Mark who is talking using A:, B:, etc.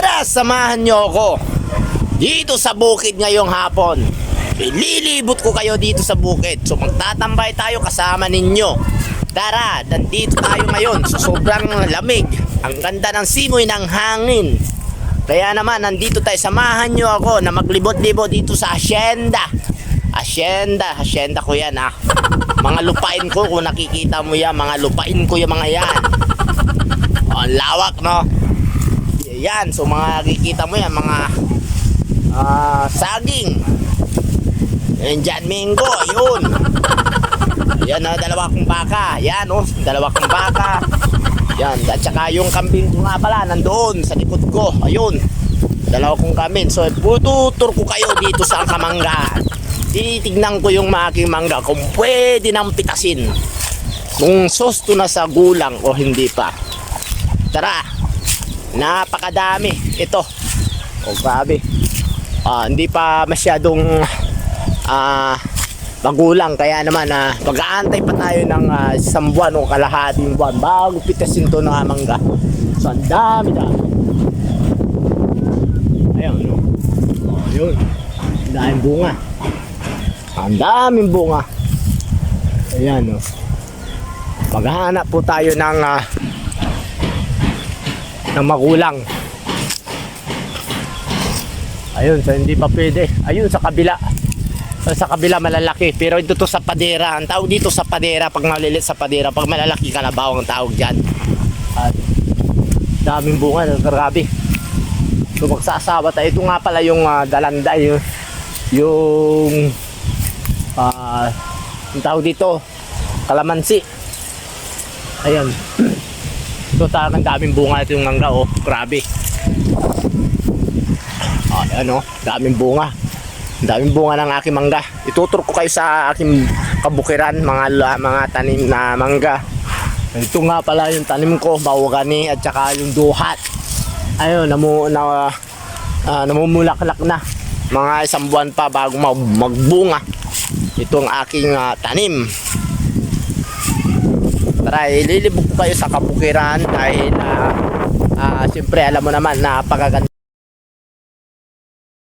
A: Tara, samahan nyo ako dito sa bukid ngayong hapon. Ililibot ko kayo dito sa bukid. So magtatambay tayo kasama ninyo. Tara, nandito tayo ngayon. So sobrang lamig. Ang ganda ng simoy ng hangin. Kaya naman, nandito tayo. Samahan nyo ako na maglibot-libot dito sa Hacienda. Hacienda ko yan ah. Mga lupain ko, kung nakikita mo yan, mga lupain ko yung mga yan. Oh, ang lawak, no? Yan, so mga nakikita mo yan, mga saging. Yan dyan, mango, ayun. Yan, dalawa kong baka. Yan, oh, dalawa kong baka. Yan, at saka yung kambing ko nga pala, nandoon sa likod ko. Ayun, dalawa kong kambing. So, tutur ko kayo dito sa kamangga. Titignan ko yung aking mangga kung pwede nang pitasin. Kung susto na sa gulang o hindi pa. Tara, napakadami. Ito, oh grabe. Hindi pa masyadong magulang, kaya naman mag-aantay pa tayo ng isang buwan o kalahating buwan bago pitasin to ng mangga. So ang dami. Ayun, no? Oh, yun. Ang daming bunga. Ang daming bunga. Ayan, no? Maghahanap po tayo ng magulang. Ayun, so hindi pa pwede. Ayun sa kabila. Sa kabila malalaki, pero ito to sa padera. Ang tawag dito sa padera, pag malilit sa padera, pag malalaki kalabaw ang tawag diyan. At daming bunga, grabe. So magsasawa tayo. Ito nga pala yung dalanda, yung ang tawag dito, kalamansi. Ayan. So talagang daming bunga ito yung mangga, oh, grabe. Ayan, oh, daming bunga. Daming bunga ng aking mangga. Itutur ko kayo sa aking kabukiran, mga tanim na mangga. Ito nga pala yung tanim ko, bawagani at saka yung duhat. Ayun, namumulaklak na. Mga isang buwan pa bago magbunga itong aking tanim. Tara, ililibog ko kayo sa kabukiran dahil siyempre alam mo naman na pagaganda